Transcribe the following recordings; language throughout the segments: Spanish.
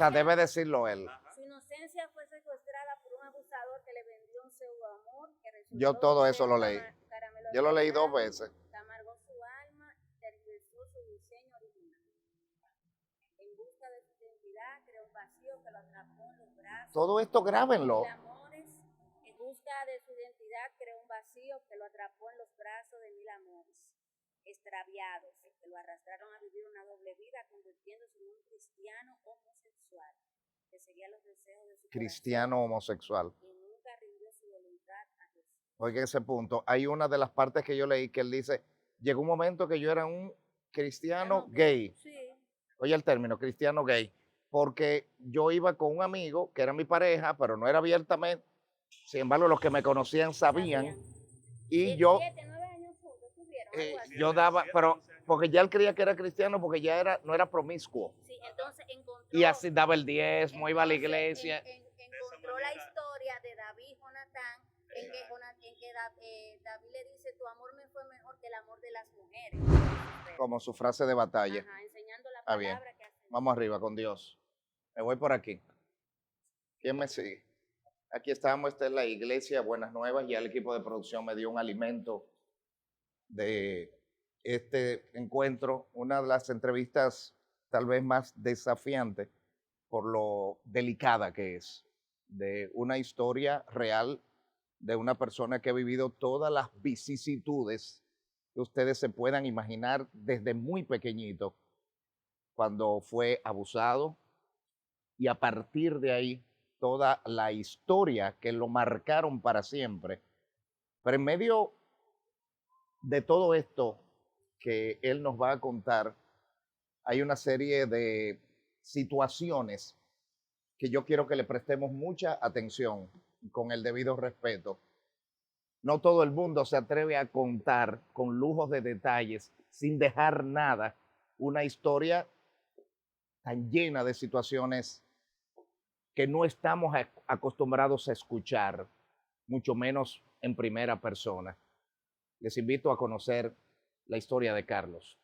sea, debe decirlo él. Su inocencia fue secuestrada por un abusador que le vendió un pseudoamor que resultó Yo todo eso ser lo leí. caramelo Yo lo leí 2 envenenado, veces. que amargó su alma y tergiversó su diseño original. En busca de su identidad, creó un vacío que lo atrapó en los brazos. Todo esto grábenlo. Mil amores. En busca de su identidad, creó un vacío que lo atrapó en los brazos de mil amores extraviados, que lo arrastraron a vivir una doble vida, convirtiéndose en un cristiano homosexual, que seguía los deseos de su Cristiano corazón, homosexual. y nunca rindió su voluntad a Jesús. Oiga ese punto. Hay una de las partes que yo leí que él dice, llegó un momento que yo era un cristiano gay. Sí. Oye el término, cristiano gay. Porque yo iba con un amigo que era mi pareja, pero no era abiertamente. Sin embargo, los que me conocían sabían. Y yo, 7, 9 años juntos tuvieron, algo así. yo daba, pero porque ya él creía que era cristiano porque ya era, no era promiscuo. Sí, entonces encontró, Y así daba el diezmo, iba a la iglesia. Encontró la historia de David y Jonatán, en que David le dice, tu amor me fue mejor que el amor de las mujeres. Como su frase de batalla. Ajá, enseñando la Ah, bien. palabra que hace. Vamos arriba con Dios. Me voy por aquí. ¿Quién me sigue? Aquí estamos, esta es la iglesia Buenas Nuevas. Ya el equipo de producción me dio un alimento de este encuentro. Una de las entrevistas tal vez más desafiantes por lo delicada que es. De una historia real de una persona que ha vivido todas las vicisitudes que ustedes se puedan imaginar desde muy pequeñito, cuando fue abusado, y a partir de ahí toda la historia que lo marcaron para siempre. Pero en medio de todo esto que él nos va a contar, hay una serie de situaciones que yo quiero que le prestemos mucha atención con el debido respeto. No todo el mundo se atreve a contar con lujos de detalles, sin dejar nada, una historia tan llena de situaciones que no estamos acostumbrados a escuchar, mucho menos en primera persona. Les invito a conocer la historia de Carlos.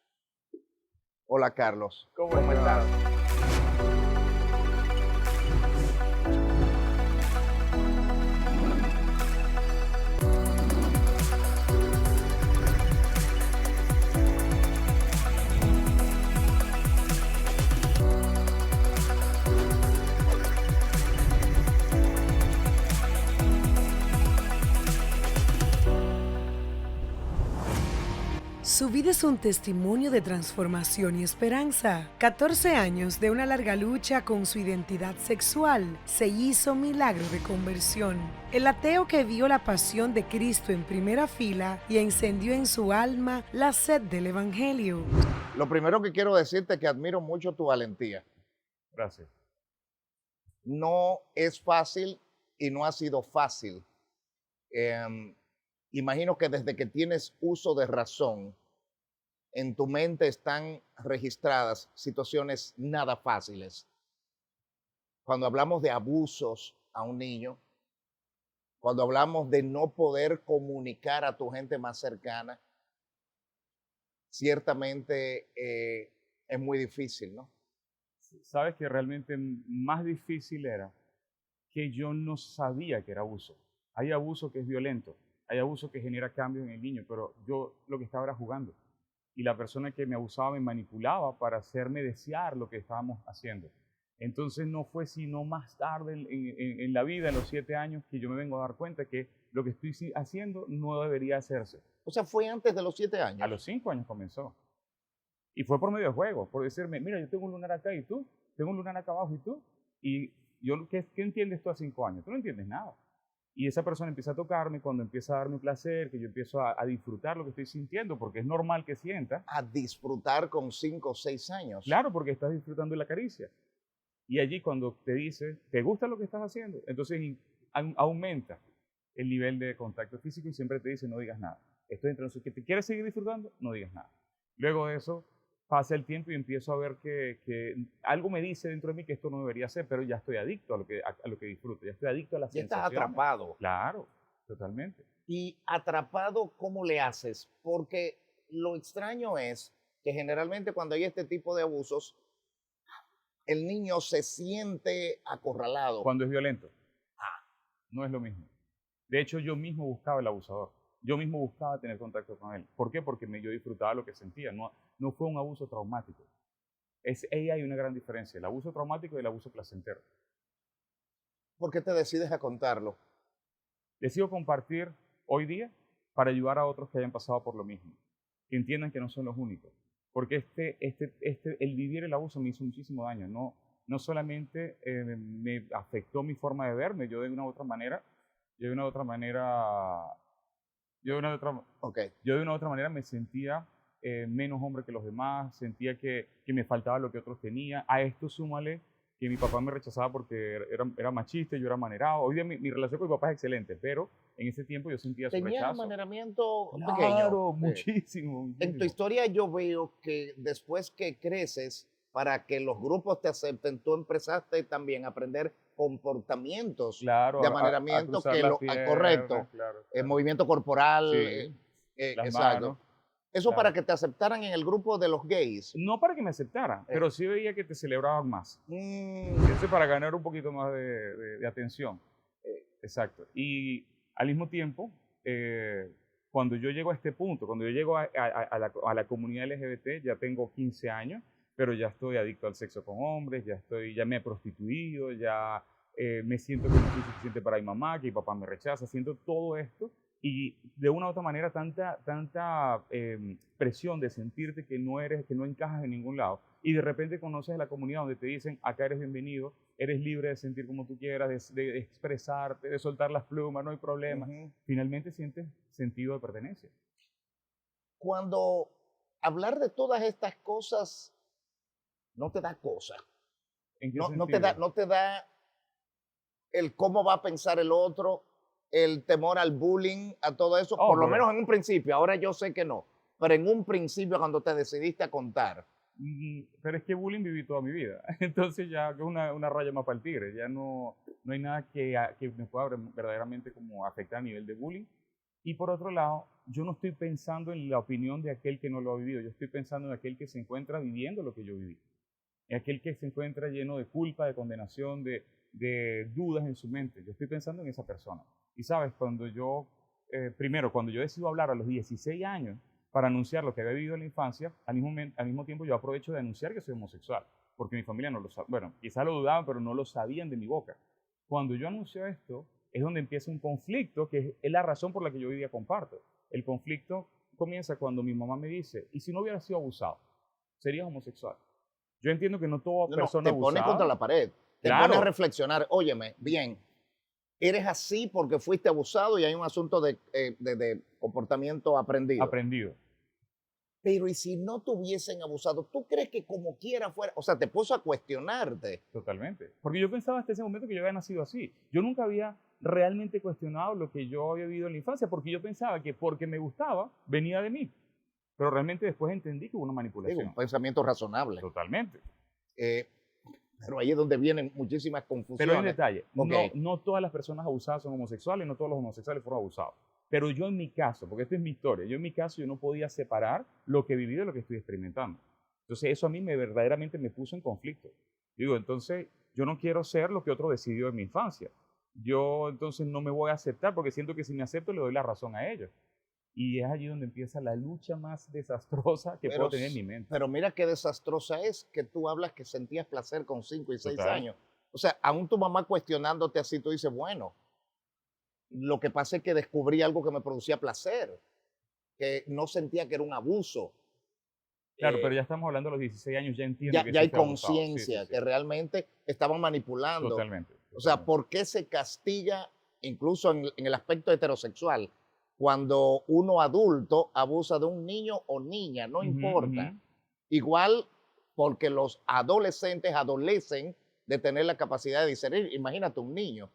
Hola Carlos, ¿cómo estás? Su vida es un testimonio de transformación y esperanza. 14 años de una larga lucha con su identidad sexual se hizo milagro de conversión. El ateo que vio la pasión de Cristo en primera fila y encendió en su alma la sed del evangelio. Lo primero que quiero decirte es que admiro mucho tu valentía. Gracias. No es fácil y no ha sido fácil. Imagino que desde que tienes uso de razón, en tu mente están registradas situaciones nada fáciles. Cuando hablamos de abusos a un niño, cuando hablamos de no poder comunicar a tu gente más cercana, ciertamente es muy difícil, ¿no? Sabes que realmente más difícil era que yo no sabía que era abuso. Hay abuso que es violento, hay abuso que genera cambios en el niño, pero yo lo que estaba era jugando. Y la persona que me abusaba me manipulaba para hacerme desear lo que estábamos haciendo. Entonces no fue sino más tarde en la vida, en los 7 años, que yo me vengo a dar cuenta que lo que estoy haciendo no debería hacerse. O sea, fue antes de los 7 años. A los 5 años comenzó. Y fue por medio de juegos, por decirme, mira, yo tengo un lunar acá y tú, tengo un lunar acá abajo y tú. Y yo, ¿qué entiendes tú a 5 años? Tú no entiendes nada. Y esa persona empieza a tocarme cuando empieza a darme placer, que yo empiezo a disfrutar lo que estoy sintiendo, porque es normal que sienta. A disfrutar con 5 o 6 años. Claro, porque estás disfrutando de la caricia. Y allí cuando te dice, ¿te gusta lo que estás haciendo? Entonces aumenta el nivel de contacto físico y siempre te dice, no digas nada. Esto es entre nosotros, que te quieres seguir disfrutando, no digas nada. Luego de eso pasa el tiempo y empiezo a ver que algo me dice dentro de mí que esto no debería ser, pero ya estoy adicto a lo que disfruto, ya estoy adicto a las sensaciones. Ya estás atrapado. Claro, totalmente. Y atrapado, ¿cómo le haces? Porque lo extraño es que generalmente cuando hay este tipo de abusos, el niño se siente acorralado. Cuando es violento, no es lo mismo. De hecho, yo mismo buscaba el abusador. Yo mismo buscaba tener contacto con él. ¿Por qué? Porque yo disfrutaba lo que sentía. No fue un abuso traumático. Ahí hay una gran diferencia, el abuso traumático y el abuso placentero. ¿Por qué te decides a contarlo? Decido compartir hoy día para ayudar a otros que hayan pasado por lo mismo, que entiendan que no son los únicos. Porque el vivir el abuso me hizo muchísimo daño. No solamente me afectó mi forma de verme, yo de una u otra manera Ok. yo de una u otra manera me sentía menos hombre que los demás, sentía que me faltaba lo que otros tenían. A esto súmale que mi papá me rechazaba porque era machista y yo era manerado. Hoy día mi relación con mi papá es excelente, pero en ese tiempo yo sentía su ¿Tenías rechazo. amaneramiento pequeño? Claro, muchísimo. En tu historia yo veo que después que creces, para que los grupos te acepten, tú empezaste también a aprender comportamientos Claro, de a amaneramiento cruzar que las lo piernas, correcto, claro, el claro. movimiento corporal, Sí, las exacto. manos. Eso Claro. para que te aceptaran en el grupo de los gays. No para que me aceptaran, pero sí veía que te celebraban más. Eso es para ganar un poquito más de atención. Exacto. Y al mismo tiempo, cuando yo llego a este punto, cuando yo llego a la comunidad LGBT, ya tengo 15 años, pero ya estoy adicto al sexo con hombres, ya me he prostituido, ya me siento que no soy suficiente para mi mamá, que mi papá me rechaza, siento todo esto y de una u otra manera tanta presión de sentirte que no encajas en ningún lado. Y de repente conoces a la comunidad donde te dicen, acá eres bienvenido, eres libre de sentir como tú quieras, de expresarte, de soltar las plumas, no hay problema. Finalmente sientes sentido de pertenencia. Cuando hablar de todas estas cosas no te da cosa, ¿En qué no te da, sentido? no te da el cómo va a pensar el otro, el temor al bullying, a todo eso, Oh, por lo pero- menos en un principio, ahora yo sé que no, pero en un principio cuando te decidiste a contar, Pero es que bullying viví toda mi vida. Entonces ya es una raya más para el tigre. Ya no hay nada que me pueda verdaderamente como afectar a nivel de bullying. Y por otro lado, yo no estoy pensando en la opinión de aquel que no lo ha vivido. Yo estoy pensando en aquel que se encuentra viviendo lo que yo viví. En aquel que se encuentra lleno de culpa, de condenación, de dudas en su mente. Yo estoy pensando en esa persona. Y sabes, primero, cuando yo decido hablar a los 16 años, para anunciar lo que había vivido en la infancia, al mismo tiempo yo aprovecho de anunciar que soy homosexual, porque mi familia no lo sabe. Bueno, quizás lo dudaban, pero no lo sabían de mi boca. Cuando yo anuncio esto, es donde empieza un conflicto, que es la razón por la que yo hoy día comparto. El conflicto comienza cuando mi mamá me dice, ¿y si no hubiera sido abusado? ¿Serías homosexual? Yo entiendo que no toda no, persona te pone abusada... contra la pared, te Claro. pone a reflexionar, óyeme, bien, eres así porque fuiste abusado y hay un asunto de comportamiento aprendido. aprendido. Pero ¿y si no te hubiesen abusado? ¿Tú crees que como quiera fuera? O sea, te puso a cuestionarte. Totalmente. Porque yo pensaba hasta ese momento que yo había nacido así. Yo nunca había realmente cuestionado lo que yo había vivido en la infancia, porque yo pensaba que porque me gustaba, venía de mí. Pero realmente después entendí que hubo una Digo, manipulación. un pensamiento razonable. Totalmente. Eh, pero ahí es donde vienen muchísimas confusiones. Pero hay un detalle. Ok. No todas las personas abusadas son homosexuales, no todos los homosexuales fueron abusados. Pero yo en mi caso, porque esta es mi historia, yo en mi caso yo no podía separar lo que viví de lo que estoy experimentando. Entonces eso a mí verdaderamente me puso en conflicto. Digo, entonces yo no quiero ser lo que otro decidió en mi infancia. Yo entonces no me voy a aceptar porque siento que si me acepto le doy la razón a ellos. Y es allí donde empieza la lucha más desastrosa que puedo tener en mi mente. Pero mira qué desastrosa es que tú hablas que sentías placer con 5 y 6 Total. años. O sea, aún tu mamá cuestionándote así, tú dices, bueno, lo que pasa es que descubrí algo que me producía placer, que no sentía que era un abuso. Claro, Eh, pero ya estamos hablando de los 16 años, ya entiendo ya, que ya sí hay fui abusado. Sí, conciencia sí, sí. que realmente estaban manipulando. Totalmente. O sea, totalmente. ¿por qué se castiga, incluso en el aspecto heterosexual, cuando uno adulto abusa de un niño o niña? No Ujú, importa. ujú. Igual porque los adolescentes adolecen de tener la capacidad de discernir. Imagínate un niño.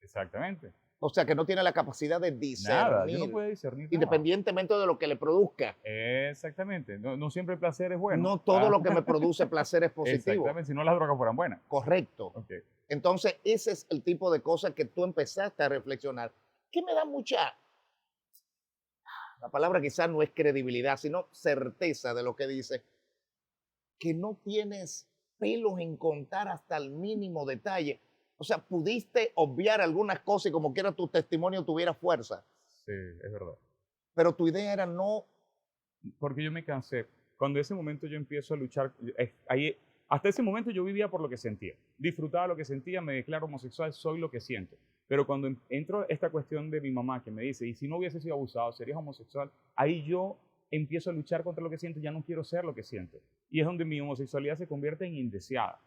Exactamente. O sea, que no tiene la capacidad de Nada, yo no discernir, puedo discernir nada. independientemente de lo que le produzca. Exactamente. No siempre el placer es bueno. No todo Ah, lo que me produce placer es positivo. Exactamente, si no las drogas fueran buenas. Correcto. Ok. Entonces, ese es el tipo de cosas que tú empezaste a reflexionar. Que me da mucha, la palabra quizás no es credibilidad, sino certeza de lo que dice, que no tienes pelos en contar hasta el mínimo detalle. O sea, pudiste obviar algunas cosas y como quiera tu testimonio tuviera fuerza. Sí, es verdad. Pero tu idea era no... Porque yo me cansé. Cuando ese momento yo empiezo a luchar, hasta ese momento yo vivía por lo que sentía. Disfrutaba lo que sentía, me declaro homosexual, soy lo que siento. Pero cuando entro esta cuestión de mi mamá que me dice, y si no hubiese sido abusado, serías homosexual, ahí yo empiezo a luchar contra lo que siento, ya no quiero ser lo que siento. Y es donde mi homosexualidad se convierte en indeseada.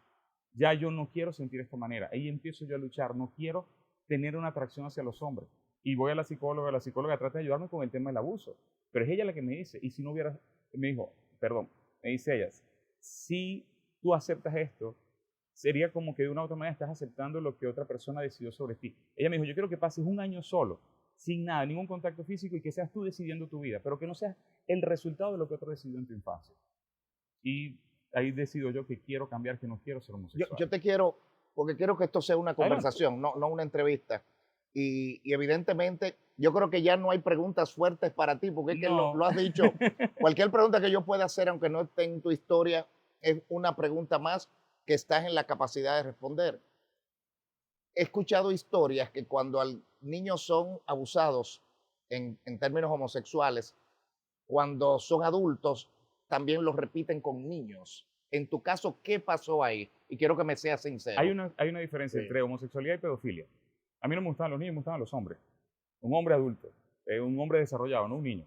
Ya yo no quiero sentir de esta manera. Ahí empiezo yo a luchar, no quiero tener una atracción hacia los hombres. Y voy a la psicóloga trata de ayudarme con el tema del abuso. Pero es ella la que me dice, y si no hubiera, me dijo, perdón, me dice ella, si tú aceptas esto, sería como que de una u otra manera estás aceptando lo que otra persona decidió sobre ti. Ella me dijo, yo quiero que pases un año solo, sin nada, ningún contacto físico, y que seas tú decidiendo tu vida, pero que no seas el resultado de lo que otro decidió en tu infancia. Y ahí decido yo que quiero cambiar, que no quiero ser homosexual. Yo te quiero, porque quiero que esto sea una Adelante. conversación, no una entrevista. Y evidentemente yo creo que ya no hay preguntas fuertes para ti, porque es que No. lo has dicho. Cualquier pregunta que yo pueda hacer, aunque no esté en tu historia, es una pregunta más que estás en la capacidad de responder. He escuchado historias que cuando niños son abusados en términos homosexuales, cuando son adultos, también los repiten con niños. En tu caso, ¿qué pasó ahí? Y quiero que me seas sincero. Hay una diferencia entre homosexualidad y pedofilia. A mí no me gustaban los niños, me gustaban los hombres. Un hombre adulto, un hombre desarrollado, no un niño.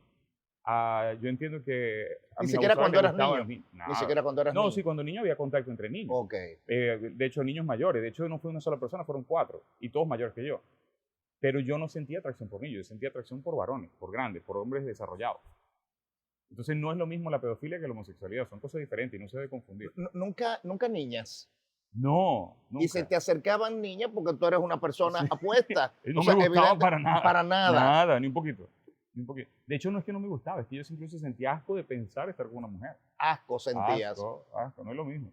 Yo entiendo que a Ni mis siquiera abusadores cuando les eras gustaban niño. los niños. Ni Nada. siquiera cuando eras niño. No, sí, cuando niño había contacto entre niños. Ok. De hecho, niños mayores. De hecho, no fue una sola persona, fueron 4. Y todos mayores que yo. Pero yo no sentía atracción por niños, yo sentía atracción por varones, por grandes, por hombres desarrollados. Entonces no es lo mismo la pedofilia que la homosexualidad, son cosas diferentes y no se debe confundir. Nunca niñas. No, nunca. Y se te acercaban niñas porque tú eres una persona Sí. apuesta. No me gustaba para nada. Para nada. Nada, ni un poquito. Ni un poquito. De hecho, no es que no me gustaba, es que yo incluso sentía asco de pensar estar con una mujer. Asco sentías. Asco, no es lo mismo.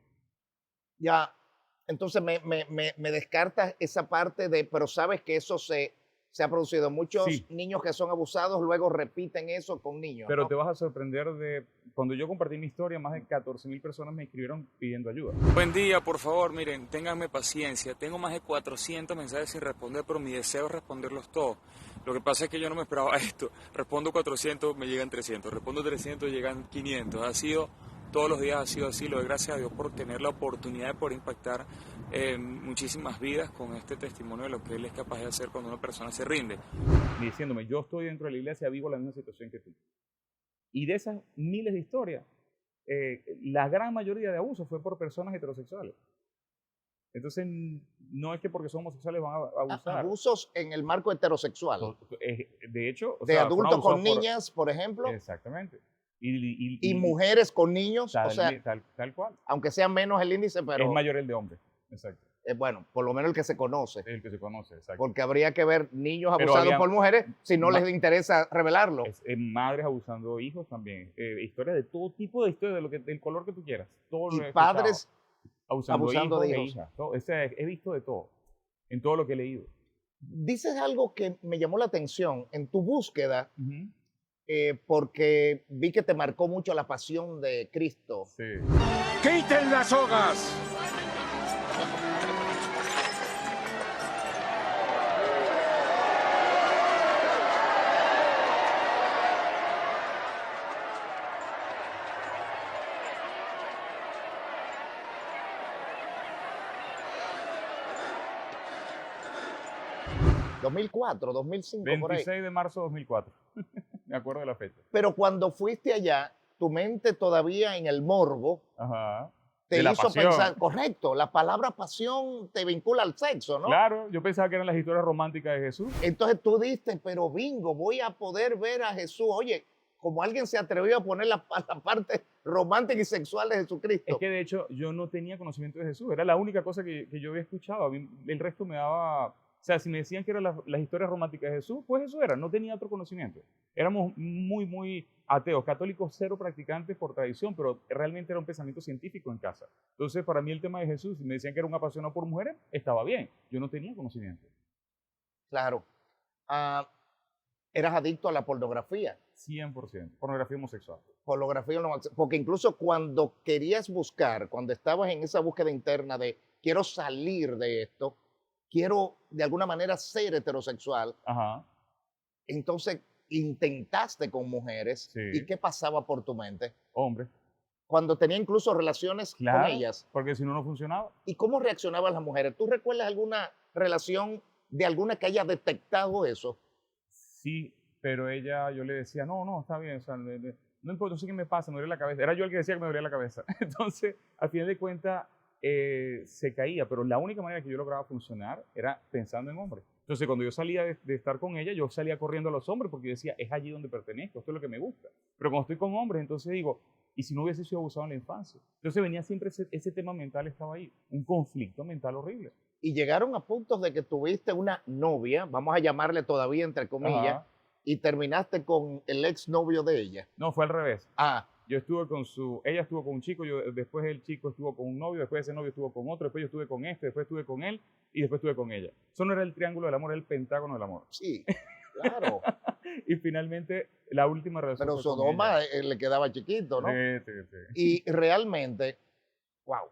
Ya, entonces me descartas esa parte de, pero sabes que eso se ha producido. Muchos Sí. niños que son abusados luego repiten eso con niños. Pero ¿no? te vas a sorprender cuando yo compartí mi historia, más de 14,000 personas me escribieron pidiendo ayuda. Buen día, por favor, miren, ténganme paciencia. Tengo más de 400 mensajes sin responder, pero mi deseo es responderlos todos. Lo que pasa es que yo no me esperaba esto. Respondo 400, me llegan 300. Respondo 300, llegan 500. Todos los días ha sido así. Lo doy gracias a Dios por tener la oportunidad de poder impactar muchísimas vidas con este testimonio de lo que Él es capaz de hacer cuando una persona se rinde. Y diciéndome, yo estoy dentro de la iglesia, vivo la misma situación que tú. Y de esas miles de historias, la gran mayoría de abusos fue por personas heterosexuales. Entonces, no es que porque son homosexuales van a abusar. Abusos en el marco heterosexual. De hecho, De adultos con niñas, por ejemplo. Exactamente. Y mujeres con niños, o sea, tal cual. aunque sea menos el índice, pero Es mayor el de hombres, exacto. bueno, por lo menos el que se conoce. Es el que se conoce, exacto. Porque habría que ver niños Pero abusados había por mujeres si no les interesa revelarlo. Madres abusando de hijos también. Historias de todo tipo de historias, del color que tú quieras. Todo Y lo he padres escuchado. abusando de de hijos. hijas. He visto de todo, en todo lo que he leído. Dices algo que me llamó la atención en tu búsqueda, Ujú. porque vi que te marcó mucho la pasión de Cristo. Sí. ¡Quiten las sogas! ¿2004, 2005, por ahí? 26 de marzo de 2004. Me acuerdo de la fecha. Pero cuando fuiste allá, tu mente todavía en el morbo Ajá. te De la hizo pasión. pensar, correcto, la palabra pasión te vincula al sexo, ¿no? Claro, yo pensaba que eran las historias románticas de Jesús. Entonces tú diste, pero bingo, voy a poder ver a Jesús. Oye, como alguien se atrevió a poner la parte romántica y sexual de Jesucristo. Es que de hecho yo no tenía conocimiento de Jesús. Era la única cosa que yo había escuchado. A mí, el resto me daba... O sea, si me decían que eran las historias románticas de Jesús, pues eso era. No tenía otro conocimiento. Éramos muy ateos, católicos cero practicantes por tradición, pero realmente era un pensamiento científico en casa. Entonces, para mí el tema de Jesús, si me decían que era un apasionado por mujeres, estaba bien. Yo no tenía conocimiento. Claro. Eras adicto a la pornografía. 100%. Pornografía homosexual. Pornografía, porque incluso cuando querías buscar, cuando estabas en esa búsqueda interna de quiero salir de esto, quiero de alguna manera ser heterosexual, Ajá. entonces intentaste con mujeres Sí. y ¿qué pasaba por tu mente? Hombre. Cuando tenía incluso relaciones Claro. con ellas. Porque si no, no funcionaba. ¿Y cómo reaccionaban las mujeres? ¿Tú recuerdas alguna relación de alguna que haya detectado eso? Sí, pero ella, yo le decía, no, está bien, o sea, no importa, no sé qué me pasa, me duele la cabeza. Era yo el que decía que me dolía la cabeza. Entonces, al final de cuentas, se caía, pero la única manera que yo lograba funcionar era pensando en hombres. Entonces, cuando yo salía de estar con ella, yo salía corriendo a los hombres porque yo decía, es allí donde pertenezco, esto es lo que me gusta. Pero cuando estoy con hombres, entonces digo, ¿y si no hubiese sido abusado en la infancia? Entonces venía siempre ese tema mental, estaba ahí, un conflicto mental horrible. Y llegaron a puntos de que tuviste una novia, vamos a llamarle todavía entre comillas, Ajá. y terminaste con el exnovio de ella. No, fue al revés. Ah, Yo estuve ella estuvo con un chico, después el chico estuvo con un novio, después ese novio estuvo con otro, después yo estuve con este, después estuve con él y después estuve con ella. Eso no era el triángulo del amor, era el pentágono del amor. sí, claro. Y finalmente la última relación Pero fue con Sodoma ella. le quedaba chiquito, ¿no? Sí. Y realmente, wow.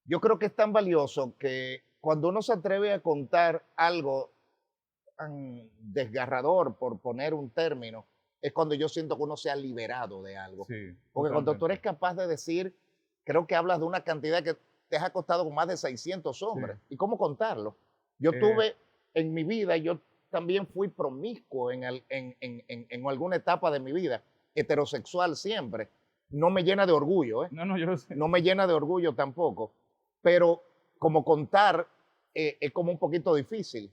Yo creo que es tan valioso que cuando uno se atreve a contar algo tan desgarrador, por poner un término, es cuando yo siento que uno se ha liberado de algo. Sí, Porque cuando tú eres totalmente. capaz de decir, creo que hablas de una cantidad que te ha costado con más de 600 hombres. ¿Y cómo contarlo? Yo Eh, tuve en mi vida, yo también fui promiscuo en alguna etapa de mi vida, heterosexual siempre. No me llena de orgullo, ¿eh? No, yo lo sé. No me llena de orgullo tampoco, pero como contar es como un poquito difícil.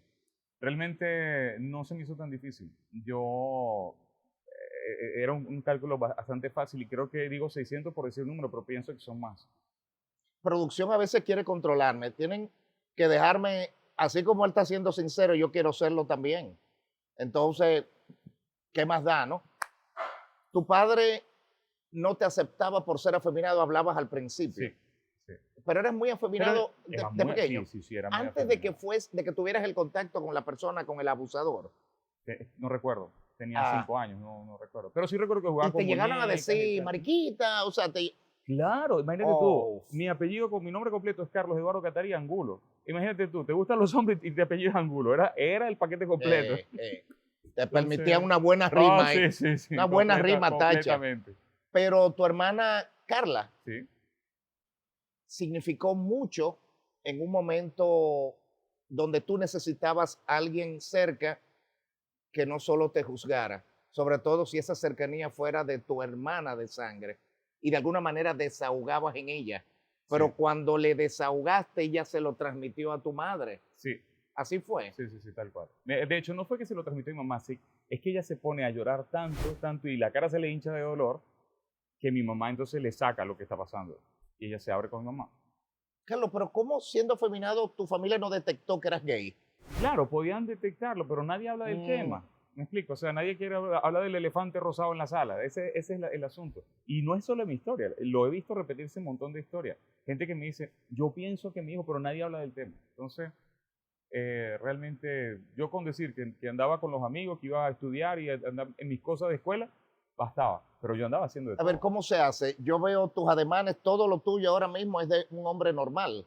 Realmente no se me hizo tan difícil. Yo era un cálculo bastante fácil y creo que digo 600 por decir un número, pero pienso que son más. Producción a veces quiere controlarme, tienen que dejarme, así como él está siendo sincero, yo quiero serlo también. Entonces, ¿qué más da, no? Tu padre no te aceptaba por ser afeminado, hablabas al principio, Sí. pero eres muy afeminado Era de muy- pequeño. Sí, era muy Antes de que afeminado. de que tuvieras el contacto con la persona, con el abusador. No recuerdo. Tenía Ah. 5 años, no recuerdo. Pero sí recuerdo que jugaba Y con te llegaron a muñecas y decir, tal. mariquita, o sea, Claro, imagínate Oh. tú. Mi apellido, con mi nombre completo es Carlos Eduardo Catarí Angulo. Imagínate tú, te gustan los hombres y te apellidas Angulo. Era el paquete completo. te permitían Entonces, una buena oh, rima ahí. sí. Una buena rima, tacha. completamente. Pero tu hermana Carla Sí. significó mucho en un momento donde tú necesitabas a alguien cerca que no solo te juzgara, sobre todo si esa cercanía fuera de tu hermana de sangre y de alguna manera desahogabas en ella. Pero Sí. cuando le desahogaste, ella se lo transmitió a tu madre. Sí, Así fue. sí, tal cual. De hecho, no fue que se lo transmitió a mi mamá, sí. Es que ella se pone a llorar tanto, y la cara se le hincha de dolor, que mi mamá entonces le saca lo que está pasando. Y ella se abre con mi mamá. Carlos, pero ¿cómo siendo afeminado tu familia no detectó que eras gay? Claro, podían detectarlo, pero nadie habla del tema. ¿Me explico? O sea, nadie quiere hablar del elefante rosado en la sala. Ese es el asunto. Y no es solo mi historia, lo he visto repetirse un montón de historias. Gente que me dice, yo pienso que mi hijo, pero nadie habla del tema. Entonces, realmente, yo con decir que andaba con los amigos, que iba a estudiar y andaba en mis cosas de escuela, bastaba. Pero yo andaba haciendo de A todo. ver, ¿cómo se hace? Yo veo tus ademanes, todo lo tuyo ahora mismo es de un hombre normal.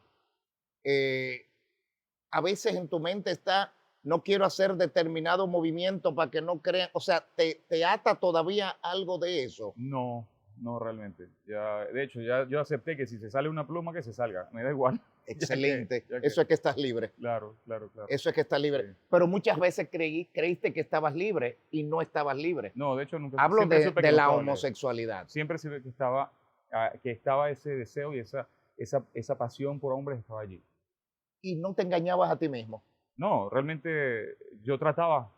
A veces en tu mente está, no quiero hacer determinado movimiento para que no crean, o sea, te ata todavía algo de eso. No realmente. Ya, de hecho, ya yo acepté que si se sale una pluma, que se salga. Me da igual. Excelente. ya que- Eso es que estás libre. Claro. Eso es que estás libre. Sí. Pero muchas veces creíste que estabas libre y no estabas libre. No, de hecho, nunca. Hablo siempre supe que de no la estaba libre. homosexualidad. Siempre supe que estaba ese deseo y esa pasión por hombres estaba allí. Y no te engañabas a ti mismo. No, realmente yo trataba,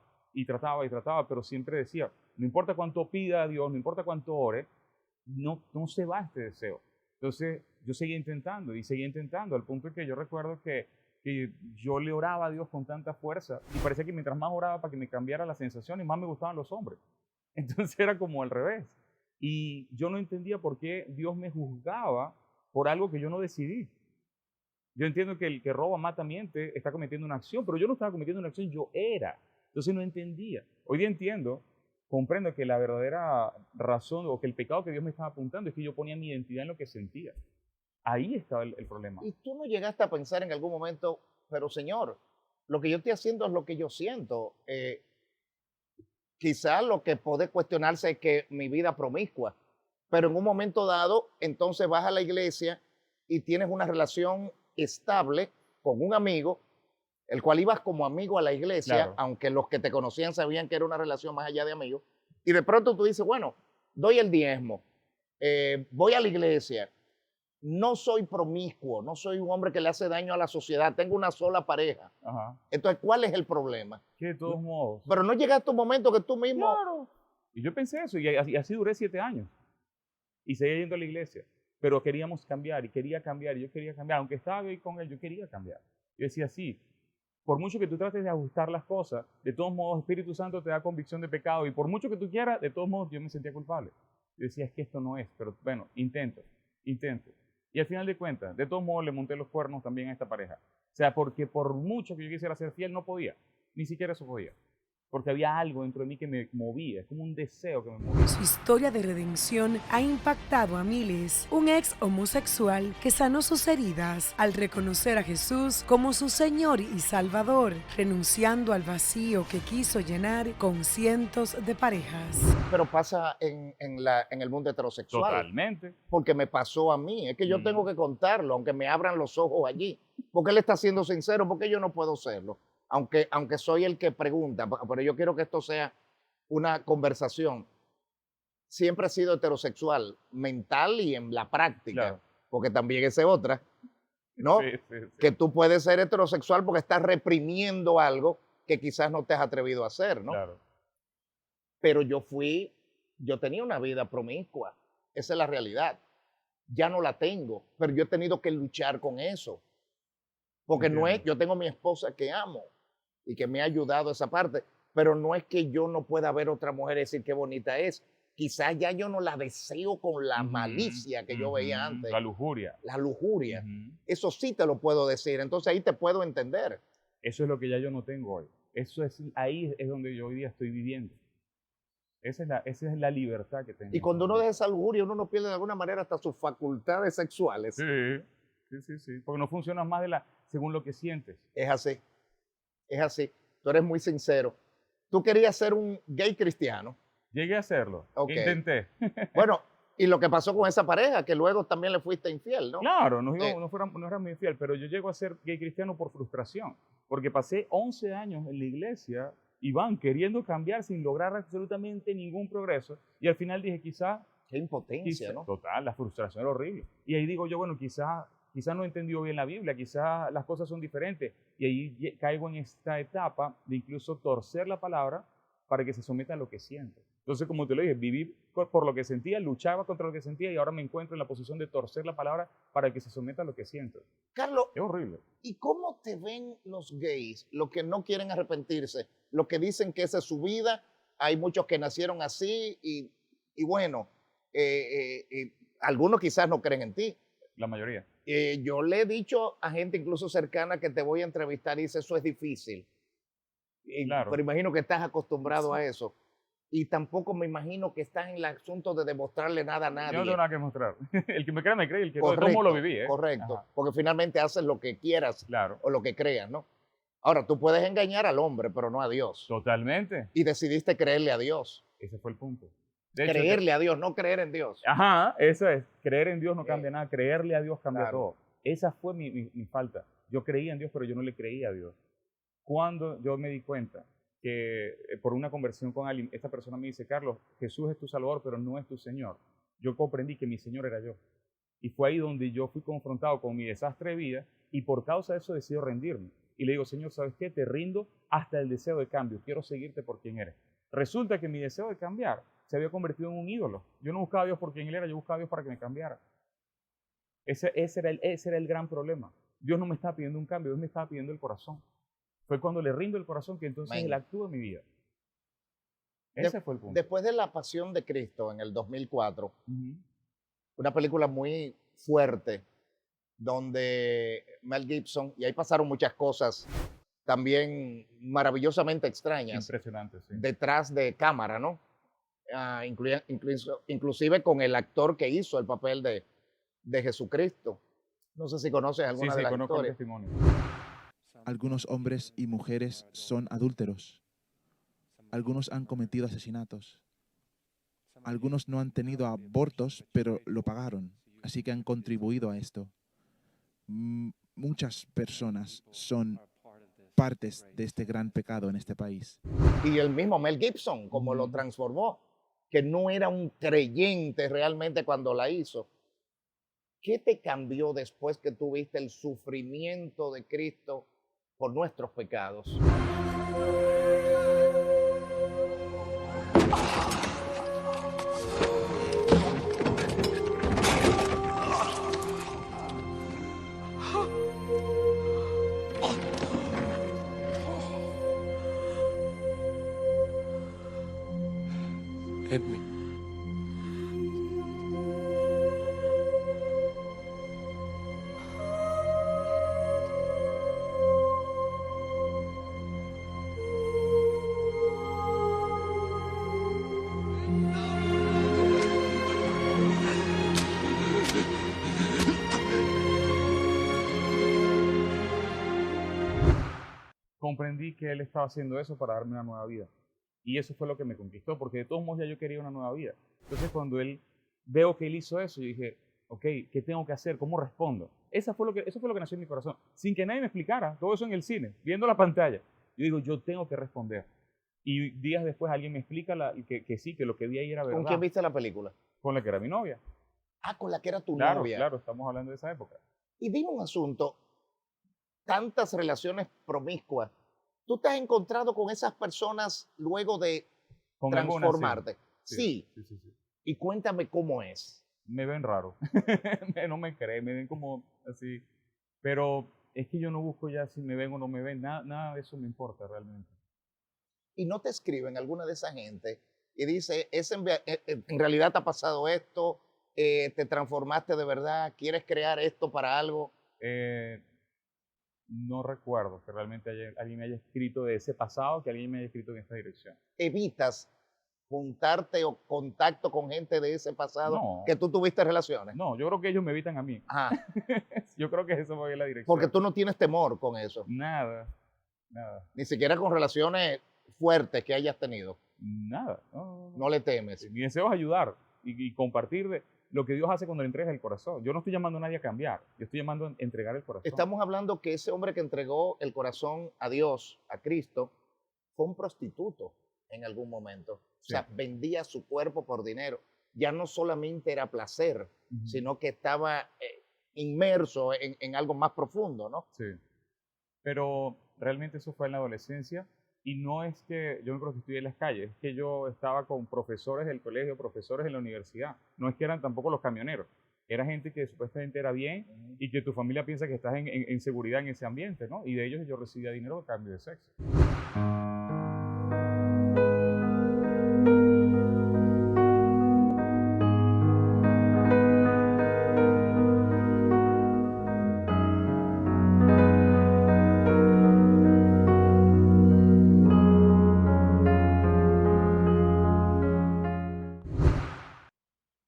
pero siempre decía, no importa cuánto pida a Dios, no importa cuánto ore, no se va este deseo. Entonces yo seguía intentando, al punto que yo recuerdo que yo le oraba a Dios con tanta fuerza y parecía que mientras más oraba para que me cambiara la sensación y más me gustaban los hombres. Entonces era como al revés. Y yo no entendía por qué Dios me juzgaba por algo que yo no decidí. Yo entiendo que el que roba, mata, miente, está cometiendo una acción, pero yo no estaba cometiendo una acción, yo era. Entonces no entendía. Hoy día entiendo comprendo que la verdadera razón o que el pecado que Dios me estaba apuntando es que yo ponía mi identidad en lo que sentía. Ahí estaba el problema. Y tú no llegaste a pensar en algún momento, pero Señor, lo que yo estoy haciendo es lo que yo siento. Quizá lo que puede cuestionarse es que mi vida promiscua, pero en un momento dado, entonces vas a la iglesia y tienes una relación estable con un amigo, el cual ibas como amigo a la iglesia, Claro. aunque los que te conocían sabían que era una relación más allá de amigos, y de pronto tú dices, bueno, doy el diezmo, voy a la iglesia, no soy promiscuo, no soy un hombre que le hace daño a la sociedad, tengo una sola pareja. Ajá. Entonces, ¿cuál es el problema? Que de todos modos. Pero no llegaste a un momento que tú mismo... Claro. Y yo pensé eso, y así duré 7 años. Y seguía yendo a la iglesia. Pero queríamos cambiar, y quería cambiar, y yo quería cambiar. Aunque estaba ahí con él, yo quería cambiar. Yo decía, sí, por mucho que tú trates de ajustar las cosas, de todos modos, Espíritu Santo te da convicción de pecado, y por mucho que tú quieras, de todos modos, yo me sentía culpable. Yo decía, es que esto no es, pero bueno, intento. Y al final de cuentas, de todos modos, le monté los cuernos también a esta pareja. O sea, porque por mucho que yo quisiera ser fiel, no podía. Ni siquiera eso podía. Porque había algo dentro de mí que me movía, es como un deseo que me movía. Su historia de redención ha impactado a miles. Un ex homosexual que sanó sus heridas al reconocer a Jesús como su Señor y Salvador, renunciando al vacío que quiso llenar con cientos de parejas. Pero pasa en el mundo heterosexual. Totalmente. Porque me pasó a mí. Es que yo tengo que contarlo, aunque me abran los ojos allí. Porque él está siendo sincero, porque yo no puedo serlo. Aunque soy el que pregunta, pero yo quiero que esto sea una conversación. Siempre he sido heterosexual, mental y en la práctica, Claro. porque también esa es otra, ¿no? Sí. Que tú puedes ser heterosexual porque estás reprimiendo algo que quizás no te has atrevido a hacer, ¿no? Claro. Pero yo tenía una vida promiscua, esa es la realidad. Ya no la tengo, pero yo he tenido que luchar con eso. Porque no es, yo tengo mi esposa que amo y que me ha ayudado esa parte, pero no es que yo no pueda ver otra mujer y decir qué bonita es. Quizás ya yo no la deseo con la malicia que yo veía antes. La lujuria. La lujuria. Ujú. Eso sí te lo puedo decir, entonces ahí te puedo entender. Eso es lo que ya yo no tengo hoy. Ahí es donde yo hoy día estoy viviendo. Esa es la libertad que tengo. Y cuando uno deja esa lujuria, uno no pierde de alguna manera hasta sus facultades sexuales. Sí. Porque no funciona más según lo que sientes. Es así. Es así. Tú eres muy sincero. Tú querías ser un gay cristiano. Llegué a hacerlo. Ok. Intenté. Bueno, y lo que pasó con esa pareja, que luego también le fuiste infiel, ¿no? Claro, no era muy infiel, pero yo llego a ser gay cristiano por frustración. Porque pasé 11 años en la iglesia, Iván, queriendo cambiar sin lograr absolutamente ningún progreso. Y al final dije, Qué impotencia, ¿no? Total, la frustración era horrible. Y ahí digo yo, bueno, quizá no he entendido bien la Biblia, quizá las cosas son diferentes. Y ahí caigo en esta etapa de incluso torcer la palabra para que se someta a lo que siento. Entonces, como te lo dije, viví por lo que sentía, luchaba contra lo que sentía y ahora me encuentro en la posición de torcer la palabra para que se someta a lo que siento. Carlos, Es horrible. ¿y cómo te ven los gays, los que no quieren arrepentirse, los que dicen que esa es su vida? Hay muchos que nacieron así y bueno, algunos quizás no creen en ti. La mayoría. Yo le he dicho a gente incluso cercana que te voy a entrevistar y dice, eso es difícil. Claro. Pero imagino que estás acostumbrado a eso. Y tampoco me imagino que estás en el asunto de demostrarle nada a nadie. Yo no tengo nada que mostrar. El que me cree, me cree. El que no, Correcto, ¿cómo lo viví? correcto. Ajá. Porque finalmente haces lo que quieras Claro. o lo que creas, ¿no? Ahora, tú puedes engañar al hombre, pero no a Dios. Totalmente. Y decidiste creerle a Dios. Ese fue el punto. De hecho, Creerle a Dios, no creer en Dios. Ajá, eso es. Creer en Dios no cambia nada. Creerle a Dios cambia Claro. todo. Esa fue mi falta. Yo creía en Dios, pero yo no le creía a Dios. Cuando yo me di cuenta que por una conversión con alguien, esta persona me dice, Carlos, Jesús es tu Salvador, pero no es tu Señor. Yo comprendí que mi Señor era yo. Y fue ahí donde yo fui confrontado con mi desastre de vida y por causa de eso decido rendirme. Y le digo, Señor, ¿sabes qué? Te rindo hasta el deseo de cambio. Quiero seguirte por quien eres. Resulta que mi deseo de cambiar se había convertido en un ídolo. Yo no buscaba a Dios por quien Él era, yo buscaba a Dios para que me cambiara. Ese era el gran problema. Dios no me estaba pidiendo un cambio, Dios me estaba pidiendo el corazón. Fue cuando le rindo el corazón que entonces Amén. Él actúa en mi vida. Ese fue el punto. Después de La Pasión de Cristo en el 2004, Ujú. una película muy fuerte, donde Mel Gibson, y ahí pasaron muchas cosas también maravillosamente extrañas, Impresionante, sí. detrás de cámara, ¿no? inclusive con el actor que hizo el papel de Jesucristo. No sé si conoces Sí, alguna sí, de las conozco el historias. testimonio. Algunos hombres y mujeres son adúlteros. Algunos han cometido asesinatos. Algunos no han tenido abortos, pero lo pagaron, así que han contribuido a esto. Muchas personas son partes de este gran pecado en este país. Y el mismo Mel Gibson, como lo transformó, que no era un creyente realmente cuando la hizo. ¿Qué te cambió después que tú viste el sufrimiento de Cristo por nuestros pecados? Hit me. Comprendí que él estaba haciendo eso para darme una nueva vida. Y eso fue lo que me conquistó, porque de todos modos ya yo quería una nueva vida. Entonces cuando veo que él hizo eso, yo dije, ok, ¿qué tengo que hacer? ¿Cómo respondo? Eso fue lo que nació en mi corazón. Sin que nadie me explicara, todo eso en el cine, viendo la pantalla. Yo digo, yo tengo que responder. Y días después alguien me explica que sí, que lo que vi ahí era verdad. ¿Con quién viste la película? Con la que era mi novia. Ah, con la que era tu Claro, novia. claro, estamos hablando de esa época. Y dime un asunto, tantas relaciones promiscuas, ¿tú te has encontrado con esas personas luego de Con algunas, transformarte? sí. Sí. Sí. Y cuéntame cómo es. Me ven raro. No me creen, me ven como así. Pero es que yo no busco ya si me ven o no me ven, nada de eso me importa realmente. Y no te escriben alguna de esa gente y dice, en realidad te ha pasado esto, te transformaste de verdad, quieres crear esto para algo. No recuerdo que realmente alguien me haya escrito de ese pasado, que alguien me haya escrito en esta dirección. ¿Evitas juntarte o contacto con gente de ese pasado No. que tú tuviste relaciones? No, yo creo que ellos me evitan a mí. Ajá. Yo creo que eso fue la dirección. Porque tú no tienes temor con eso. Nada. Ni siquiera con relaciones fuertes que hayas tenido. Nada. No le temes. Mi deseo es ayudar y compartir de lo que Dios hace cuando le entregas el corazón. Yo no estoy llamando a nadie a cambiar, yo estoy llamando a entregar el corazón. Estamos hablando que ese hombre que entregó el corazón a Dios, a Cristo, fue un prostituto en algún momento. Sí. O sea, vendía su cuerpo por dinero. Ya no solamente era placer, sino que estaba inmerso en algo más profundo, ¿no? Sí. Pero realmente eso fue en la adolescencia y no es que yo me prostituí en las calles, es que yo estaba con profesores del colegio, profesores en la universidad. No es que eran tampoco los camioneros. Era gente que supuestamente era bien y que tu familia piensa que estás en seguridad en ese ambiente, ¿no? Y de ellos yo recibía dinero a cambio de sexo.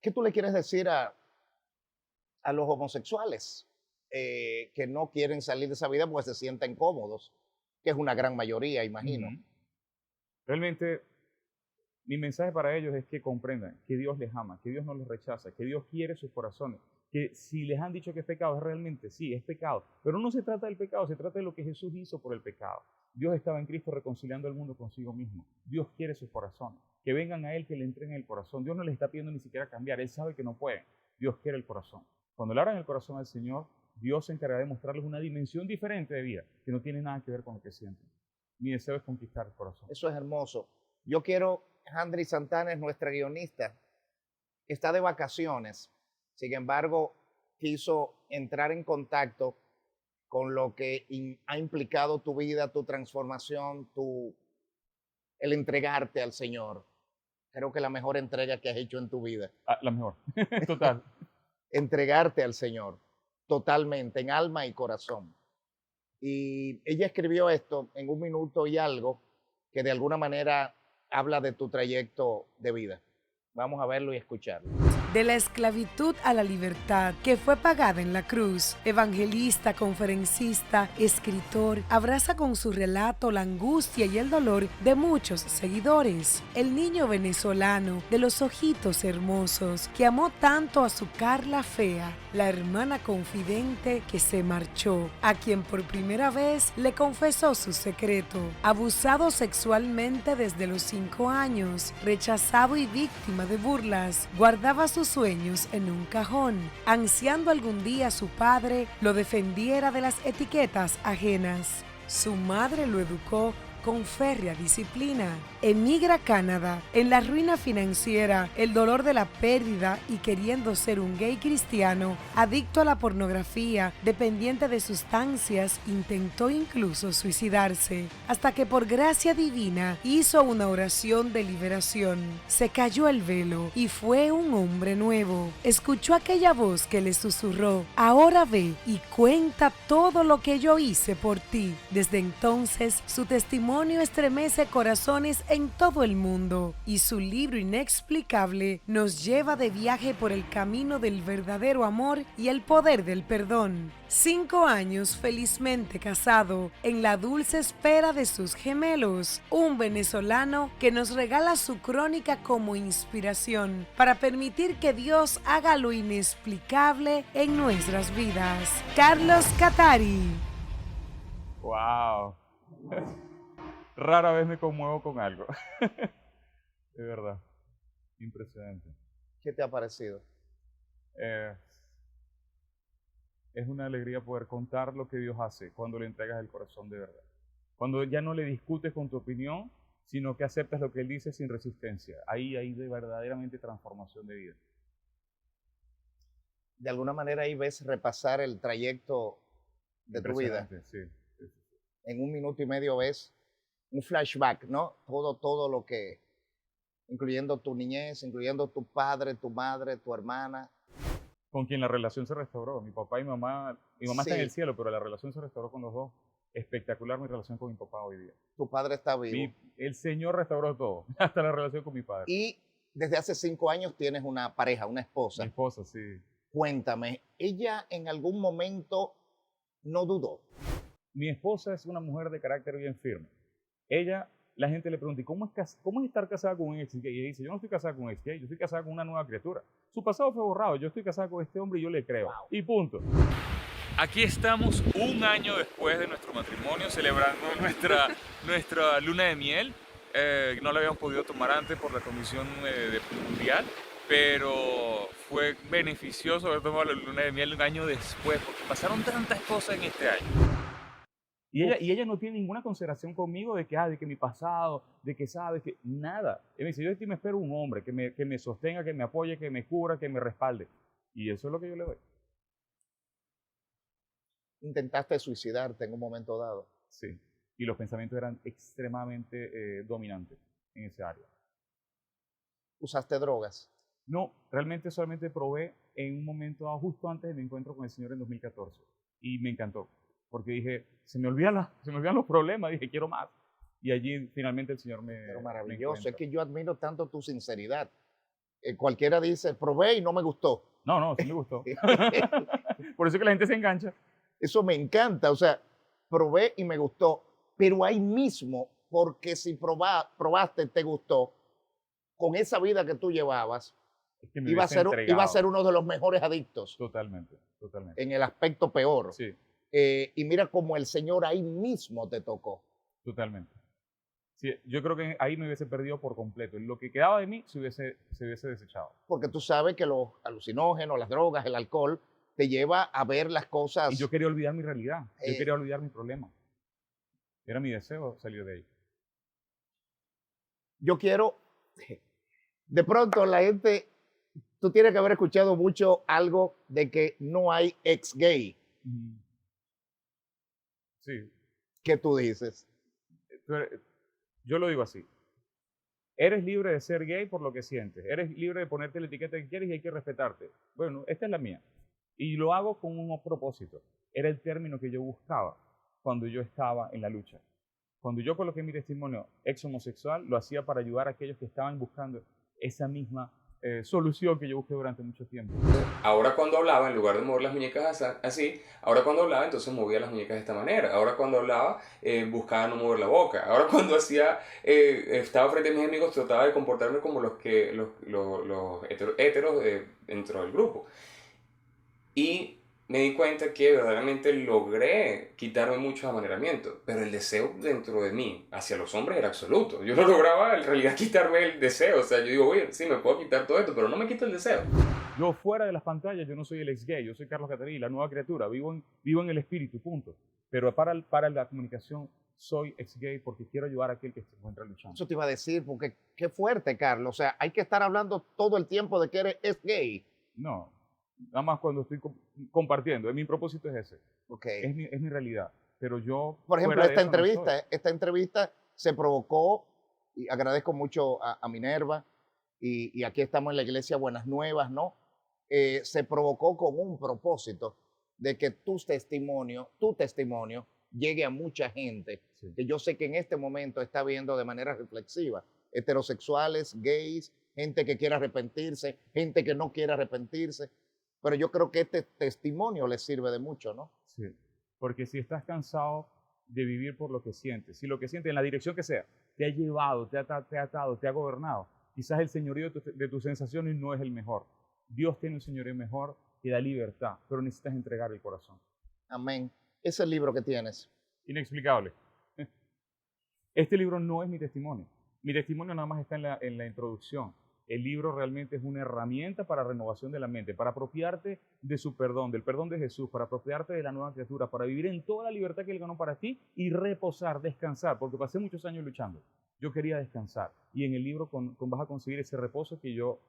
¿Qué tú le quieres decir a los homosexuales que no quieren salir de esa vida porque se sienten cómodos? Que es una gran mayoría, imagino. Realmente, mi mensaje para ellos es que comprendan que Dios les ama, que Dios no los rechaza, que Dios quiere sus corazones, que si les han dicho que es pecado, es realmente sí, es pecado. Pero no se trata del pecado, se trata de lo que Jesús hizo por el pecado. Dios estaba en Cristo reconciliando al mundo consigo mismo. Dios quiere sus corazones. Que vengan a Él, que le entreguen el corazón. Dios no les está pidiendo ni siquiera cambiar. Él sabe que no pueden. Dios quiere el corazón. Cuando le abran el corazón al Señor, Dios se encargará de mostrarles una dimensión diferente de vida, que no tiene nada que ver con lo que sienten. Mi deseo es conquistar el corazón. Eso es hermoso. Yo quiero, Handry Santana es nuestra guionista, está de vacaciones. Sin embargo, quiso entrar en contacto con lo que ha implicado tu vida, tu transformación, el entregarte al Señor. Creo que la mejor entrega que has hecho en tu vida. La mejor. Total. Entregarte al Señor totalmente, en alma y corazón. Y ella escribió esto en 1 minuto y algo, que de alguna manera habla de tu trayecto de vida. Vamos a verlo y escucharlo. De la esclavitud a la libertad que fue pagada en la cruz, evangelista, conferencista, escritor, abraza con su relato la angustia y el dolor de muchos seguidores. El niño venezolano de los ojitos hermosos que amó tanto a su Carla fea, la hermana confidente que se marchó, a quien por primera vez le confesó su secreto. Abusado sexualmente desde los 5 años, rechazado y víctima de burlas, guardaba sus sueños en un cajón, ansiando algún día su padre lo defendiera de las etiquetas ajenas. Su madre lo educó con férrea disciplina. Emigra a Canadá, en la ruina financiera, el dolor de la pérdida y queriendo ser un gay cristiano, adicto a la pornografía, dependiente de sustancias, intentó incluso suicidarse, hasta que por gracia divina hizo una oración de liberación. Se cayó el velo y fue un hombre nuevo. Escuchó aquella voz que le susurró: ahora ve y cuenta todo lo que yo hice por ti. Desde entonces, su testimonio estremece corazones en todo el mundo y su libro inexplicable nos lleva de viaje por el camino del verdadero amor y el poder del perdón. 5 años felizmente casado, en la dulce espera de sus gemelos, un venezolano que nos regala su crónica como inspiración para permitir que Dios haga lo inexplicable en nuestras vidas. Carlos Catari. ¡Wow! Rara vez me conmuevo con algo. De verdad. Impresionante. ¿Qué te ha parecido? Es una alegría poder contar lo que Dios hace cuando le entregas el corazón de verdad. Cuando ya no le discutes con tu opinión, sino que aceptas lo que Él dice sin resistencia. Ahí hay de verdaderamente transformación de vida. De alguna manera ahí ves repasar el trayecto de tu vida. Sí. En 1 minuto y medio ves un flashback, ¿no? Todo lo que, incluyendo tu niñez, incluyendo tu padre, tu madre, tu hermana. Con quien la relación se restauró. Mi papá y mamá, mi mamá está en el cielo, pero la relación se restauró con los dos. Espectacular mi relación con mi papá hoy día. Tu padre está vivo. El Señor restauró todo, hasta la relación con mi padre. Y desde hace 5 años tienes una pareja, una esposa. Mi esposa, sí. Cuéntame, ¿ella en algún momento no dudó? Mi esposa es una mujer de carácter bien firme. Ella, la gente le pregunta, ¿y cómo es estar casada con un ex gay? Y ella dice, yo no estoy casada con un ex gay, yo estoy casada con una nueva criatura. Su pasado fue borrado, yo estoy casada con este hombre y yo le creo. Wow. Y punto. Aquí estamos 1 año después de nuestro matrimonio, celebrando nuestra luna de miel. No la habíamos podido tomar antes por la condición mundial, pero fue beneficioso haber tomado la luna de miel 1 año después, porque pasaron tantas cosas en este año. Y ella no tiene ninguna consideración conmigo de que mi pasado, de que sabes, que nada. Ella me dice, yo de ti me espero un hombre que me sostenga, que me apoye, que me cubra, que me respalde. Y eso es lo que yo le doy. ¿Intentaste suicidarte en un momento dado? Sí, y los pensamientos eran extremadamente dominantes en ese área. ¿Usaste drogas? No, realmente solamente probé en un momento dado, justo antes de mi encuentro con el Señor en 2014. Y me encantó. Porque dije, se me olvidan los problemas, dije, quiero más. Y allí finalmente el Señor me... Pero maravilloso, es que yo admiro tanto tu sinceridad. Cualquiera dice, probé y no me gustó. No, sí me gustó. Por eso es que la gente se engancha. Eso me encanta, o sea, probé y me gustó, pero ahí mismo, porque si probaste, te gustó, con esa vida que tú llevabas, es que iba a ser uno de los mejores adictos. Totalmente. En el aspecto peor. Sí. Y mira cómo el Señor ahí mismo te tocó. Totalmente. Sí, yo creo que ahí me hubiese perdido por completo. Lo que quedaba de mí se hubiese desechado. Porque tú sabes que los alucinógenos, las drogas, el alcohol, te lleva a ver las cosas. Y yo quería olvidar mi realidad. Yo quería olvidar mi problema. Era mi deseo salir de ahí. Yo quiero... De pronto la gente... Tú tienes que haber escuchado mucho algo de que no hay ex gay. Sí. ¿Qué tú dices? Yo lo digo así. Eres libre de ser gay por lo que sientes. Eres libre de ponerte la etiqueta que quieres y hay que respetarte. Bueno, esta es la mía. Y lo hago con un propósito. Era el término que yo buscaba cuando yo estaba en la lucha. Cuando yo coloqué mi testimonio ex homosexual, lo hacía para ayudar a aquellos que estaban buscando esa misma solución que yo busqué durante mucho tiempo. Ahora cuando hablaba, en lugar de mover las muñecas así, ahora cuando hablaba, entonces movía las muñecas de esta manera. Ahora cuando hablaba, buscaba no mover la boca. Ahora cuando estaba frente a mis amigos, trataba de comportarme como los héteros dentro del grupo. Y me di cuenta que verdaderamente logré quitarme muchos amaneramientos, pero el deseo dentro de mí hacia los hombres era absoluto. Yo no lograba en realidad quitarme el deseo. O sea, yo digo, oye, sí, me puedo quitar todo esto, pero no me quito el deseo. Yo fuera de las pantallas, yo no soy el ex gay, yo soy Carlos Catarí, la nueva criatura, vivo en el espíritu, punto. Pero para la comunicación soy ex gay porque quiero ayudar a aquel que se encuentra luchando. Eso te iba a decir, porque qué fuerte, Carlos. O sea, hay que estar hablando todo el tiempo de que eres gay. No, nada más cuando estoy compartiendo. Mi propósito es ese. Okay. Es mi realidad. Pero yo, por ejemplo, fuera de eso, esta entrevista se provocó, y agradezco mucho a Minerva, y aquí estamos en la iglesia Buenas Nuevas, ¿no? Se provocó con un propósito de que tu testimonio llegue a mucha gente, sí, que yo sé que en este momento está viendo de manera reflexiva, heterosexuales, gays, gente que quiere arrepentirse, gente que no quiere arrepentirse, pero yo creo que este testimonio les sirve de mucho, ¿no? Sí, porque si estás cansado de vivir por lo que sientes, si lo que sientes en la dirección que sea, te ha llevado, te ha atado, te ha gobernado, quizás el señorío de tus sensaciones no es el mejor. Dios tiene un señorío mejor que da libertad, pero necesitas entregar el corazón. Amén. Ese libro que tienes. Inexplicable. Este libro no es mi testimonio. Mi testimonio nada más está en la introducción. El libro realmente es una herramienta para renovación de la mente, para apropiarte de su perdón, del perdón de Jesús, para apropiarte de la nueva criatura, para vivir en toda la libertad que Él ganó para ti y reposar, descansar, porque pasé muchos años luchando. Yo quería descansar y en el libro vas a conseguir ese reposo que yo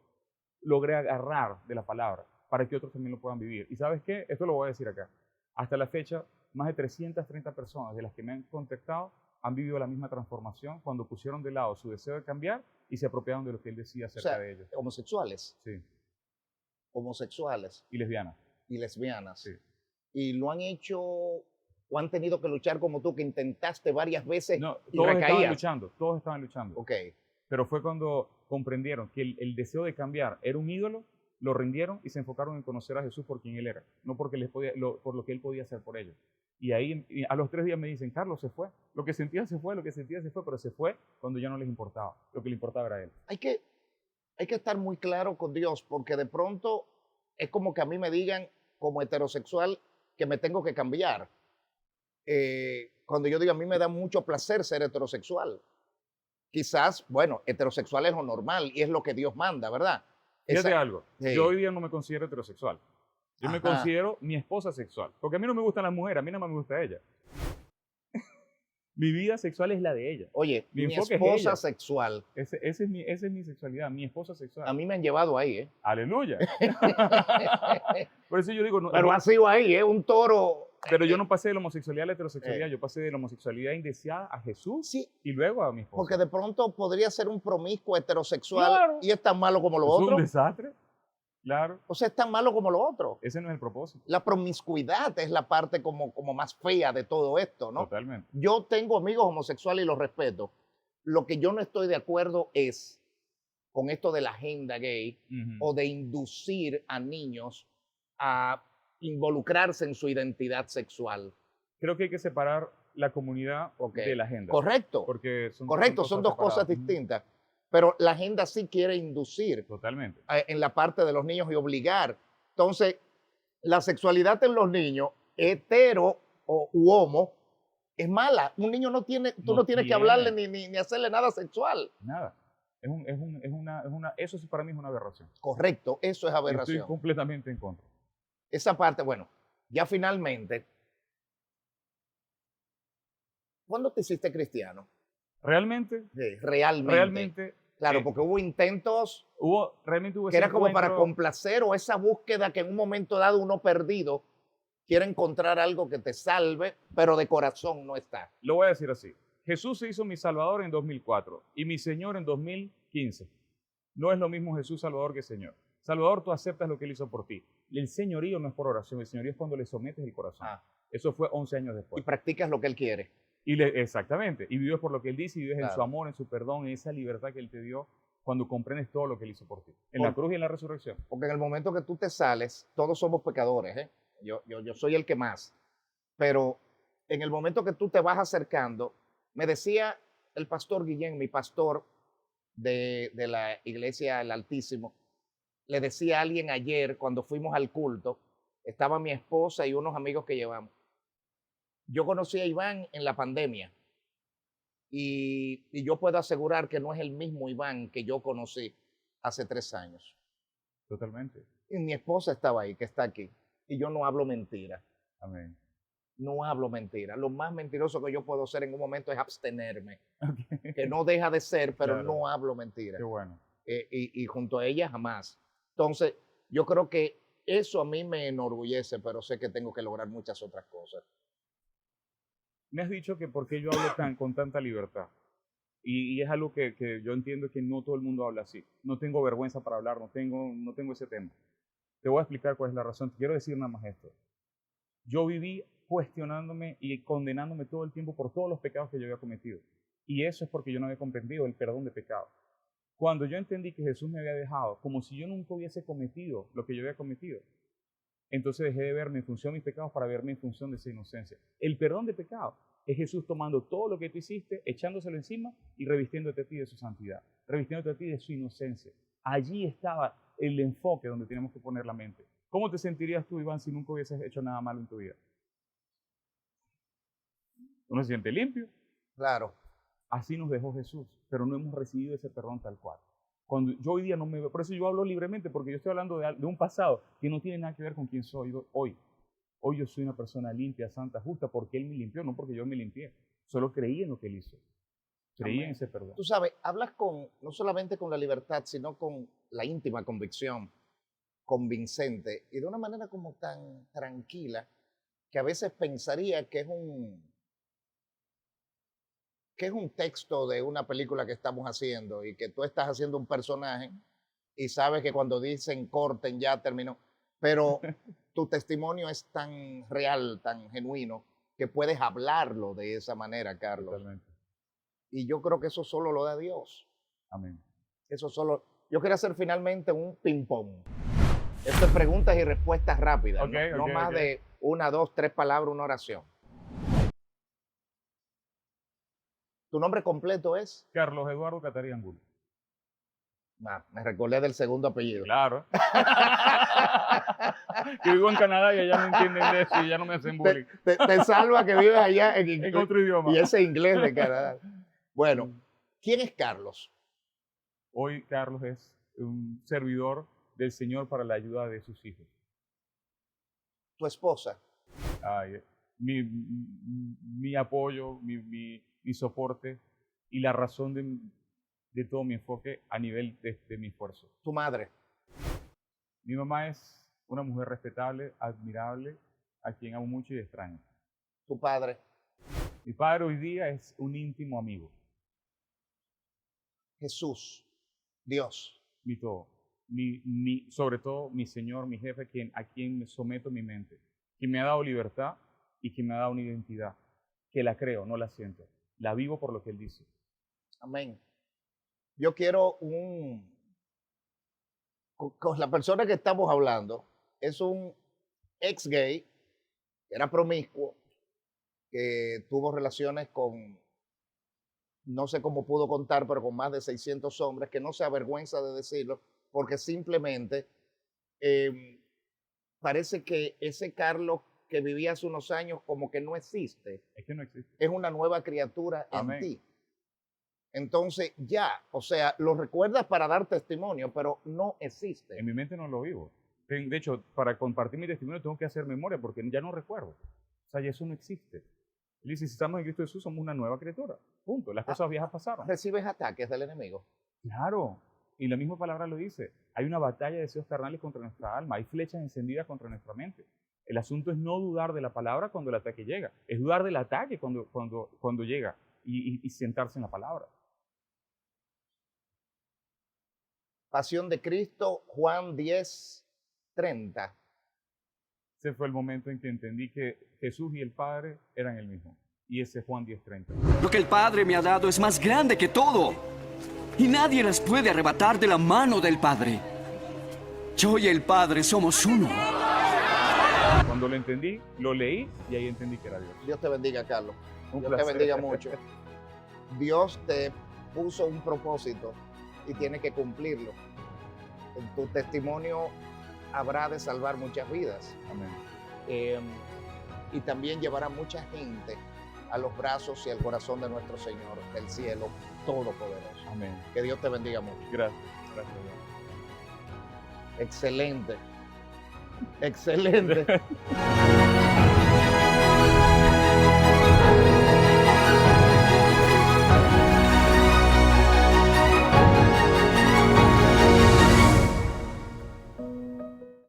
logré agarrar de la palabra para que otros también lo puedan vivir. ¿Y sabes qué? Esto lo voy a decir acá. Hasta la fecha, más de 330 personas de las que me han contactado han vivido la misma transformación cuando pusieron de lado su deseo de cambiar y se apropiaron de lo que él decía acerca de ellos. Homosexuales. Sí. Homosexuales. Y lesbianas. Y lesbianas. Sí. Y lo han hecho, o han tenido que luchar como tú, que intentaste varias veces no, y todos recaías. Todos estaban luchando. Ok. Pero fue cuando comprendieron que el deseo de cambiar era un ídolo, lo rindieron y se enfocaron en conocer a Jesús por quien Él era, no porque por lo que Él podía hacer por ellos. Y ahí a los 3 días me dicen, Carlos, se fue. Lo que sentía se fue, pero se fue cuando ya no les importaba. Lo que le importaba era Él. Hay que estar muy claro con Dios, porque de pronto es como que a mí me digan, como heterosexual, que me tengo que cambiar. Cuando yo digo, a mí me da mucho placer ser heterosexual. Quizás, bueno, heterosexual es lo normal y es lo que Dios manda, ¿verdad? Fíjate algo, sí. Yo hoy día no me considero heterosexual. Yo Ajá. me considero mi esposa sexual. Porque a mí no me gustan las mujeres, a mí nada más me gusta ella. Mi vida sexual es la de ella. Oye, mi enfoque esposa es ella. Sexual. Esa es mi sexualidad, mi esposa sexual. A mí me han llevado ahí, ¿eh? Aleluya. Por eso yo digo... No, pero ha sido ahí, ¿eh? Un toro... Pero yo no pasé de la homosexualidad a la heterosexualidad, yo pasé de la homosexualidad indeseada a Jesús, sí, y luego a mi esposa. Porque de pronto podría ser un promiscuo heterosexual, claro, y es tan malo como lo es otro. Es un desastre, claro. O sea, es tan malo como lo otro. Ese no es el propósito. La promiscuidad es la parte como más fea de todo esto, ¿no? Totalmente. Yo tengo amigos homosexuales y los respeto. Lo que yo no estoy de acuerdo es con esto de la agenda gay o de inducir a niños a involucrarse en su identidad sexual. Creo que hay que separar la comunidad de la agenda. Correcto. Porque son dos cosas distintas. Pero la agenda sí quiere inducir. Totalmente. En la parte de los niños y obligar. Entonces, la sexualidad en los niños, hetero u homo, es mala. Un niño no tienes que hablarle ni hacerle nada sexual. Nada. Eso sí para mí es una aberración. Correcto, eso es aberración. Estoy completamente en contra. Esa parte, bueno, ya finalmente, ¿cuándo te hiciste cristiano? ¿Realmente? Sí, realmente. Claro, porque hubo intentos que era como para complacer, o esa búsqueda que en un momento dado uno perdido quiere encontrar algo que te salve, pero de corazón no está. Lo voy a decir así. Jesús se hizo mi Salvador en 2004 y mi Señor en 2015. No es lo mismo Jesús Salvador que Señor. Salvador, tú aceptas lo que Él hizo por ti. El señorío no es por oración, el señorío es cuando le sometes el corazón. Eso fue 11 años después. Y practicas lo que Él quiere. Exactamente. Y vives por lo que Él dice, y vives en su amor, en su perdón, en esa libertad que Él te dio cuando comprendes todo lo que Él hizo por ti, en la cruz y en la resurrección. Porque en el momento que tú te sales, todos somos pecadores, ¿eh? Yo soy el que más. Pero en el momento que tú te vas acercando, me decía el pastor Guillén, mi pastor de la iglesia El Altísimo, le decía a alguien ayer cuando fuimos al culto, estaba mi esposa y unos amigos que llevamos. Yo conocí a Iván en la pandemia y yo puedo asegurar que no es el mismo Iván que yo conocí hace 3 años. Totalmente. Y mi esposa estaba ahí, que está aquí, y yo no hablo mentira. Amén. No hablo mentira. Lo más mentiroso que yo puedo hacer en un momento es abstenerme, Okay. que no deja de ser, pero Claro. no hablo mentira. Qué bueno. Y junto a ella jamás. Entonces, yo creo que eso a mí me enorgullece, pero sé que tengo que lograr muchas otras cosas. Me has dicho que por qué yo hablo con tanta libertad. Y es algo que yo entiendo que no todo el mundo habla así. No tengo vergüenza para hablar, no tengo ese tema. Te voy a explicar cuál es la razón. Te quiero decir nada más esto. Yo viví cuestionándome y condenándome todo el tiempo por todos los pecados que yo había cometido. Y eso es porque yo no había comprendido el perdón de pecados. Cuando yo entendí que Jesús me había dejado, como si yo nunca hubiese cometido lo que yo había cometido, entonces dejé de verme en función de mis pecados para verme en función de esa inocencia. El perdón de pecado es Jesús tomando todo lo que tú hiciste, echándoselo encima y revistiéndote a ti de su santidad, revistiéndote a ti de su inocencia. Allí estaba el enfoque donde tenemos que poner la mente. ¿Cómo te sentirías tú, Iván, si nunca hubieses hecho nada malo en tu vida? Uno se siente limpio. Claro. Así nos dejó Jesús, pero no hemos recibido ese perdón tal cual. Cuando yo hoy día no me veo, por eso yo hablo libremente, porque yo estoy hablando de un pasado que no tiene nada que ver con quién soy hoy. Hoy yo soy una persona limpia, santa, justa, porque Él me limpió, no porque yo me limpié. Solo creí en lo que Él hizo. Creí en ese perdón. Tú sabes, hablas no solamente con la libertad, sino con la íntima convicción, convincente, y de una manera como tan tranquila, que a veces pensaría que es un texto de una película que estamos haciendo y que tú estás haciendo un personaje y sabes que cuando dicen corten ya terminó, pero tu testimonio es tan real, tan genuino, que puedes hablarlo de esa manera, Carlos. Totalmente. Y yo creo que eso solo lo da Dios. Amén. Eso solo. Yo quiero hacer finalmente un ping-pong. Esto es preguntas y respuestas rápidas, no más de 1, 2, 3 palabras, una oración. ¿Tu nombre completo es? Carlos Eduardo Catarí Angulo. Me recordé del segundo apellido. Claro. Yo vivo en Canadá y allá no entienden de eso y ya no me hacen bullying. Te salva que vives allá En otro idioma. Y ese inglés de Canadá. Bueno, ¿quién es Carlos? Hoy Carlos es un servidor del Señor para la ayuda de sus hijos. ¿Tu esposa? Ay, mi apoyo, mi soporte y la razón de todo mi enfoque a nivel de mi esfuerzo. ¿Tu madre? Mi mamá es una mujer respetable, admirable, a quien amo mucho y extraño. ¿Tu padre? Mi padre hoy día es un íntimo amigo. Jesús, Dios. Mi todo. Sobre todo mi Señor, mi jefe, a quien me someto mi mente, quien me ha dado libertad y quien me ha dado una identidad, que la creo, no la siento. La vivo por lo que Él dice. Amén. Yo quiero con la persona que estamos hablando, es un ex gay, que era promiscuo, que tuvo relaciones con, no sé cómo pudo contar, pero con más de 600 hombres, que no se avergüenza de decirlo, porque simplemente parece que ese Carlos que vivía hace unos años como que no existe. Es que no existe. Es una nueva criatura Amén. en ti. Entonces ya, o sea, lo recuerdas para dar testimonio, pero no existe. En mi mente no lo vivo. De hecho, para compartir mi testimonio tengo que hacer memoria porque ya no recuerdo. O sea, ya eso no existe. Él dice, si estamos en Cristo Jesús, somos una nueva criatura. Punto. Las cosas viejas pasaron. ¿Recibes ataques del enemigo? Claro. Y la misma palabra lo dice. Hay una batalla de deseos carnales contra nuestra alma. Hay flechas encendidas contra nuestra mente. El asunto es no dudar de la palabra cuando el ataque llega. Es dudar del ataque cuando llega y sentarse en la palabra. Pasión de Cristo, Juan 10:30. Ese fue el momento en que entendí que Jesús y el Padre eran el mismo. Y ese es Juan 10:30. Lo que el Padre me ha dado es más grande que todo. y nadie las puede arrebatar de la mano del Padre. Yo y el Padre somos uno. Cuando lo entendí, lo leí y ahí entendí que era Dios. Dios te bendiga, Carlos. Un Dios te placer. bendiga mucho. Dios te puso un propósito y tiene que cumplirlo. En tu testimonio habrá de salvar muchas vidas. Amén. Y también llevará mucha gente a los brazos y al corazón de nuestro Señor del cielo todopoderoso. Amén. Que Dios te bendiga mucho. Gracias. Gracias. Excelente. Excelente.